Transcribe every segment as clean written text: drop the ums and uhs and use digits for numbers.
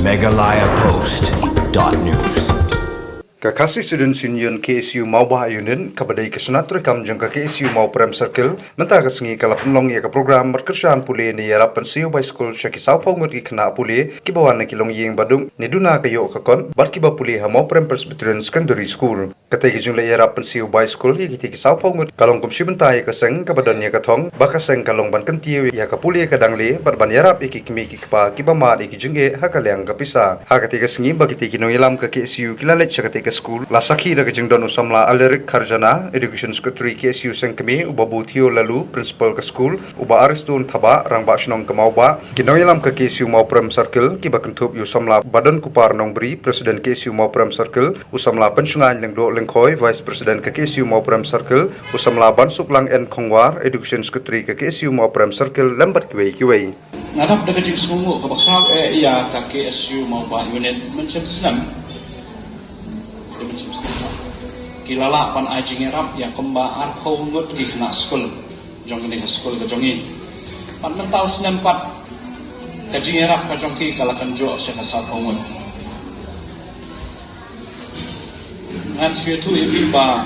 megalayapost.news. Kakasi Student Union KSU mau bah Union kabadai kesenat rekam jangka KSU mau Prem Circle mentah kesengi kala penlong ya ke program berkerjaan pulih ni yarap pensiu by school syaki sau paungut ki kena pulih ki bawan ki long yeng badung ni duna kayo kakon bar ki ba pulih ha mau Prem Presbyterian Secondary School katai ki jungla yarap pensiu by school ya ki sau paungut kalong kum sibentai ka seng kabadan ya kathong baka seng kalong ban kentiu ya ka pulih ka dangle bar ban yarap ki kimi ki pa ki ba ma ki jungge ha kalyang ka pisa ha katai ka sengi ba ki no ilam ka KSU kilalet syakatai school lasaki daga jengdon usamla Alerik Karjana Education Secretary KSU Sengkemi uba Butio lalu principal ke school uba Aristun Thaba rangba shnong kemauba kinoyalam ke KSU mau Prem Circle kiba kentup usamla Badan Kupar Nongbri Presiden KSU mau Prem Circle usamla pensungan lengdo lengkoi Vice President ke KSU mau Prem Circle usamla Bansuk Lang N Khongwar Education Secretary ke KSU mau Prem Circle lambat kiwei ngadap daga jeng sungu kabakrab iya ka KSU mau ba unit mencem senam kilala pan ajing erap yang kemba arko ngut di kena school jong kena school ke jongi pan mentau senam pat kajing erap ka jongki kalakan jo sa kasal ngut ngan suatu ibi ba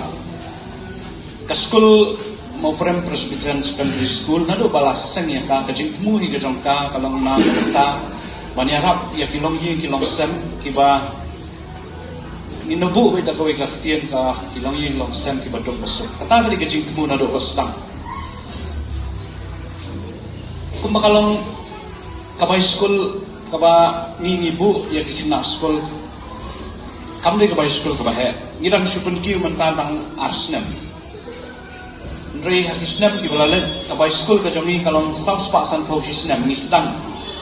ka school mau Prem Presbyterian Secondary School nado balas seng ya ka kajing temu hi ka jongka kalong na ta ban erap ya kilong hi kilong sem kiba inabu wait ako ka tien ka kilang yeng long sem ki badok besok kata bali gajing temu na do bastang kung makalong kabay school kaba ngingibu ya kikina school kamde kabay school kaba he ngirang supun ki mentang arsnem ndrei hakisnem ki balale kabay school ka jongi kalong south pa san posisnem ngisdang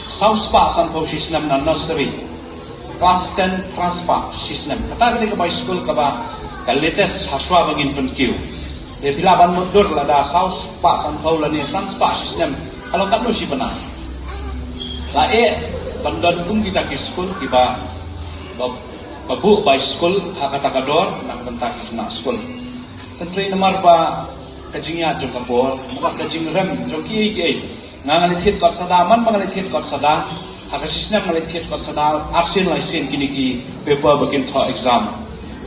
south pa san posisnem na nursery Class 10 transpa system. Kata kita ke school kaba kalites haswa bangin penkiu. Dia pilaban mundur lada saus pak sanpau lani sanspa system. Kalau kat lu si benar. La bandan pun kita ke school kiba babu by school hakata kador nak bentak kena school. Tentri nomor ba kajingnya jong kapor, maka kajing rem jong ki ngangalit kot sadaman mangalit kot sada. Haka sistem malitiat kot sadal absen laisen kini ki paper bakin for exam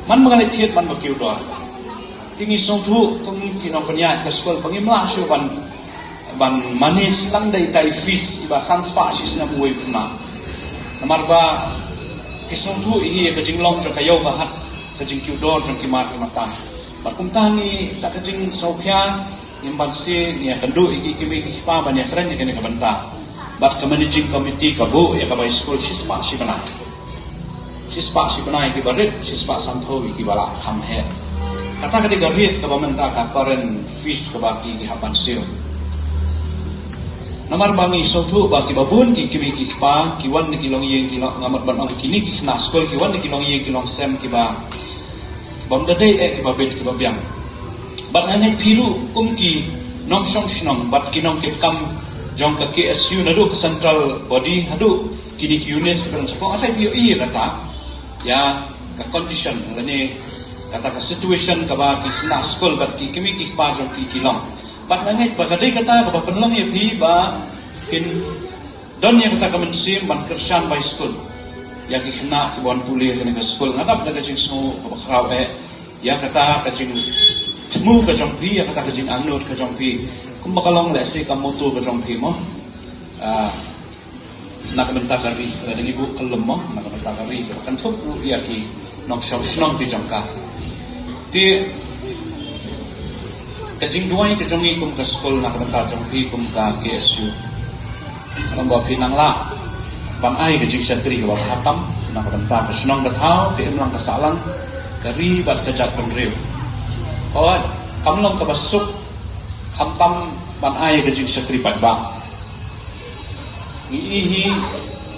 man mangalitiat man bakiu do tingi song thu kong kinong panya ke school pangimla shu ban manis lang dai tai fees iba sanspa sistem uwe puna namar ba kisong thu hi ka jinglong jong kayo ba hat ka jing kiu do jong kimar mata ba kum tani ta ka jing sophia imban se ni kandu iki kimi ki pa ban ya kren ni ka banta But ke managing committee kabu ya kabay school sispa si banai ki barit sispa santowi ki bala hamhe kata kadi garit ka bamenta ka current fees ka baki ki hapan sir namar bangi sotu baki babun ki kimi ki pa ki wan ni kilong yeng kilong ngamat ban ang kini ki na school ki wan ni kilong yeng kilong sem ki ba bam dade ki babet ki babyang but ane pilu kum ki nong song shnong but kinong kit kam jong ka KSU nadu ke central body hadu kini ki unit sekarang sepong asai bio iya kata ya ka condition lani kata ka situation ka ba ki na school bat ki kimi ki pa jong ki kilong pat nangai ba kadai kata ka penlong ya bi ba kin don yang kata ka mensim ban kersan by school ya ki kena ki bon pulih ni ka school ngadap daga jing snu ka bakraw ya kata ka jing temu ka jong pi ya kata ka jing anut ka jong pi kung makalong lesi ka moto ka jong pi mo nakabenta kari ada ibu kelem mo nakabenta kari kan thuk ya ki nok shau shnong pi jong ka ti ka jing duai ka jong kum ka school nakabenta jong pi kum ka KSU ang ba pinangla bang ai ka jing satri wa hatam nakabenta ka shnong ka thau ti emlang ka salang kari bat ka jat penriu oh kamlong ka basuk hamtam ban ai ke jing sakri pat ba ihi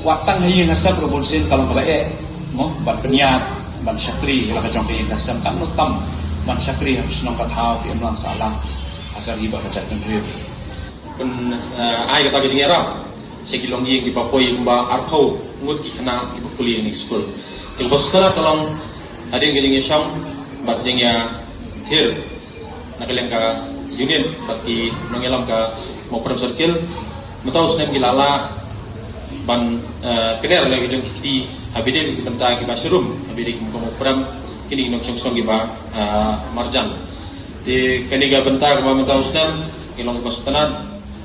watang hi ngasab robon sen kalau ka mo ban peniat ban sakri la ka jong pe ngasam kan tam ban sakri habis nong ka thau ti amlang sala agar iba ka chat penriu kun ai ka ta jing era sekilong yi ki papoi ba arthau ngut ki kana ibu kuliah ni school til boskara kalong ade nging sham bat jing ya thir nakaleng ka union pati nangilam ka mau Prem Circle matau snem gilala ban kener lagi jong kiti habide ki benta ki bashrum habide ki mo pram kini nok song ki ba marjan te kani ga benta ka ba usnam kilong bastanan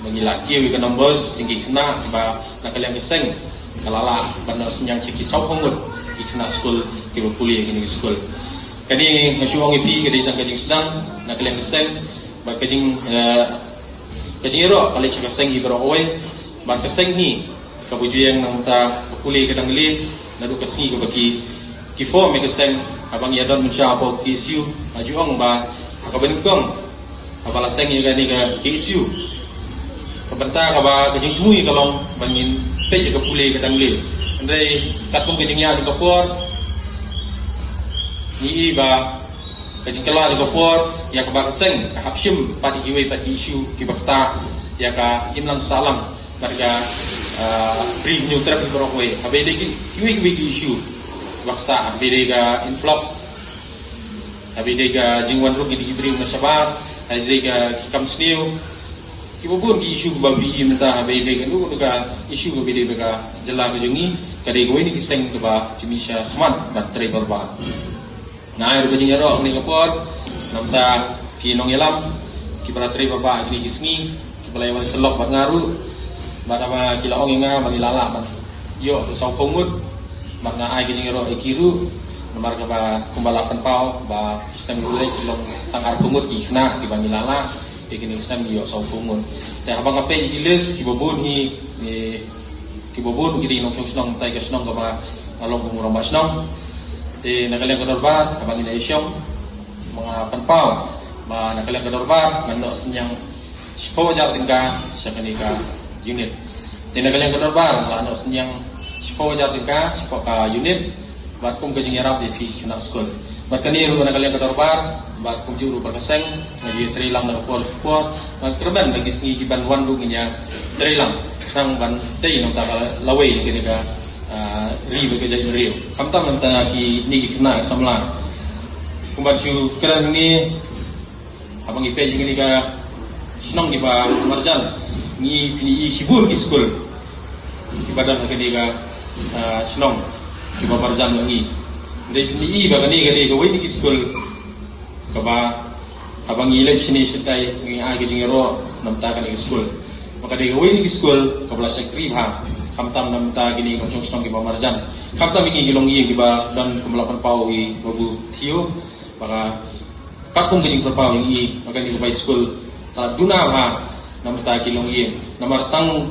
mengilaki wi kanam bos tinggi kena ba nakaliang keseng kalala ban senyang ki sau hongut ikna school ki puli kini school kani masuang iti kadi sang kajing sedang nakaliang keseng ba kajing ero kali cakap seng ibro owe bar keseng ni kabuju yang namta puli kadang li nadu kasi ko bagi ki form me keseng abang ya don mensha po ki issue ajuang ba akaben kong abala seng ya ni ka ki issue kabanta ka ba kajing tui kalong bangin pe ka puli kadang li andai kat pun kajing ya ka por ni ba kajing kala di kopor ya ka bakaseng ka hapshim pati iwe pati issue ki bakta ya ka imlang salam marga free new traffic brokwe habede ki iwe issue bakta habede ga influx habede ga jingwan rugi di ibrim na sabat habede ga kikam snew ki bobon ki issue ba bi imta habede ga nu ga issue ga bede ga jela ga jungi kade go ni kiseng ba kimisha khman bat driver ba na air kajing ero ni kapor namta ki nong yalam ki paratri baba ni gisngi ki balai wal selok bat ngaru bada ba kila ong nga mangilala ban yo sau pomut mat nga ai kajing ero ikiru nomar ka ba kumbalapan pao ba kisang lulay ilong tangar pomut ki khna ki bangilala ti kini islam yo sau pomut te habang ape igiles ki bobon hi ki bobon ki nong snong tai ka snong ka ba along kumurang ba snong te nakaliang kadorbar kabang ina isyong mga panpaw ba nakaliang kadorbar ngano senyang sipo jar tingka sa kanika unit te nakaliang kadorbar ngano senyang sipo jar tingka sipo ka unit bat kum kajing yarap di pi na school bat kaniru nakaliang kadorbar bat kum juru berkaseng ngaji trilang na por bat kerban bagi singi kiban wandu nya trilang sang ban tei nang ta lawai kanika ri bekerja Rio. Kamta menta ki ni kena samla. Kumbacu keran ni abang ipe ini ka senang di ba marjan ni pini hibur ki school. Ki badan ka ni ka senang di ba marjan ni. Dai pini ba ni ka wei ki school. Ka ba abang ile sini sitai ni ai ka jingero namta ka ni school. Maka dai wei ki school ka bala sekri ha. Kamtam namta gini konsong senang ki marjan kamtam ini gilong iya giba dan kemelapan pau i babu tio maka kakung gini perpau yang i maka ni by school ta duna ha namta gilong iya namar tang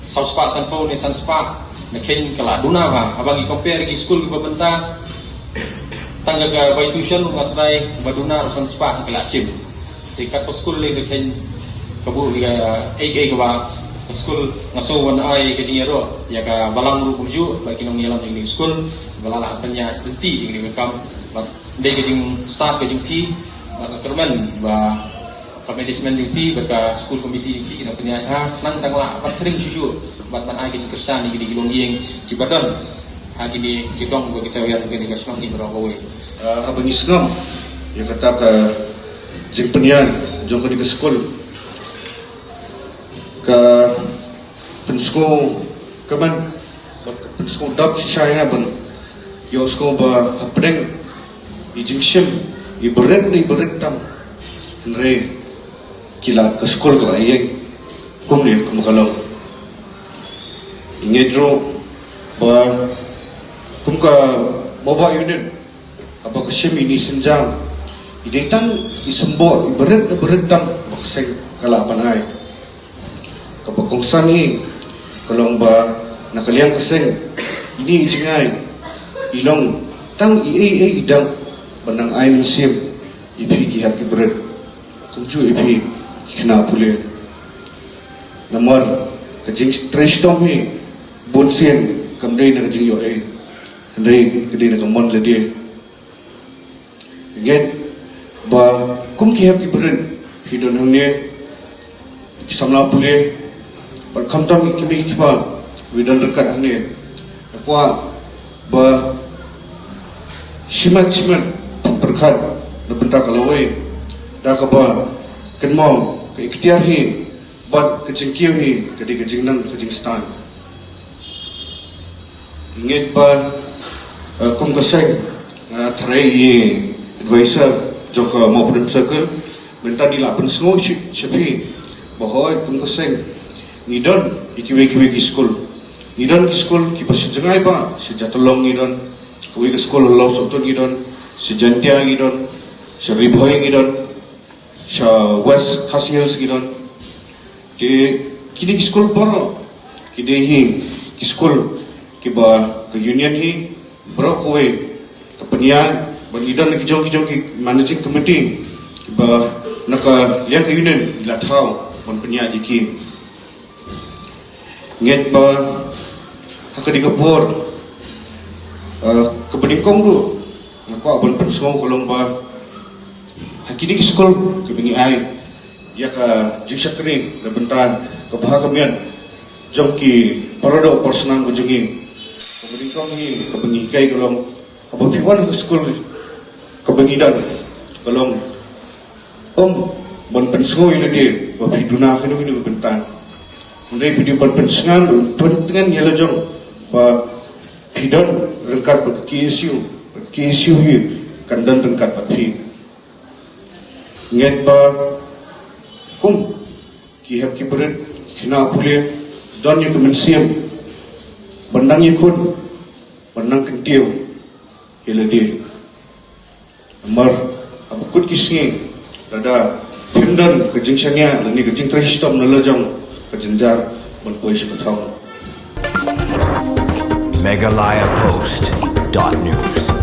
sauspa san pau ni san spa na ken kala duna ha abang i compare ki school giba benta tangga ga by tuition ngatrai baduna san spa kala sim tikat school le de ken kabu ga ai ga school ngaso wan ai kajing ero ya ka balang ru kumju ba kinong yelam ing school balala panya inti ing kam ba de kajing start kajing pi ba kerman ba management ing pi ba ka school committee pi ina panya ha senang tangla ba kering susu ba man ai kajing kersan ing gilong yeng ki badan ha gini kidong ba kita wer gini ka senang ing ro we abang isngam ya kata ka jing penyan jong ka di school ka pensko kaman pensko dap saya ban yo sko ba apreng ijingshim ibret ni tam re kila ka skol ka ayeng kumni kumkalo ingedro ba kumka moba unit apa kasim ini senjang idetang isembor ibret tam makseng kala panai kapag sangi kalong ba nakaliang kaseng ini jingay ilong tang idang banang ay musim ipi kihap kibret kumju ipi kina puli namar kajing trash tom hi bonsien kamday na kajing yo ay kamday na kamon ladi again ba kum kihap kibret hidon hangnya kisamla puli Kamtam kimi kipa widan dekat ni apa ba simat perkat na bentak kalawai dah kaba kenmo ke ikhtiar hi bat kecingkiu hi kadi kejingnan kejing stan ingat ba kum kaseng tarai advisor jok mau prem circle minta dilapan semua siapa bahwa kum kaseng ngidon ikiwe ki school ngidon ki school ki pasijengai ba sejatolong ngidon kuwi ki school lo sotun ngidon sejantia ngidon seriboy ngidon sa west khasios ngidon ke kini ki school paro kide hi ki school ki ba ke union hi bro kowe ke penian bangidon ki jong ki managing committee ki ba naka yang ke union ila thau bon penian ki nget ba hakadi kapor ke peningkong du ngako abon pensong kolong ba hakini ki school ke bingi ai ya ka jusakri lebentan ke bahagamian jongki parodo porsenang bujungi kebeningkong ni kebengi kai kolong abo piwan ke school kebengidan kolong bon pensong ile dia ba piduna kinu bentan Mundai video pensengan pentingan yelo jong ba hidon rengkat ba KSU hi kandan rengkat ba thi nget ba kum ki hab ki berat kina pule don yu kemensiam bandang yukun bandang kentiu yelo dia amar abukut kisngi dada himdan kejingsanya lani kejing tristom nalajong kejenjar menpoi sekutang MegalayaPost.news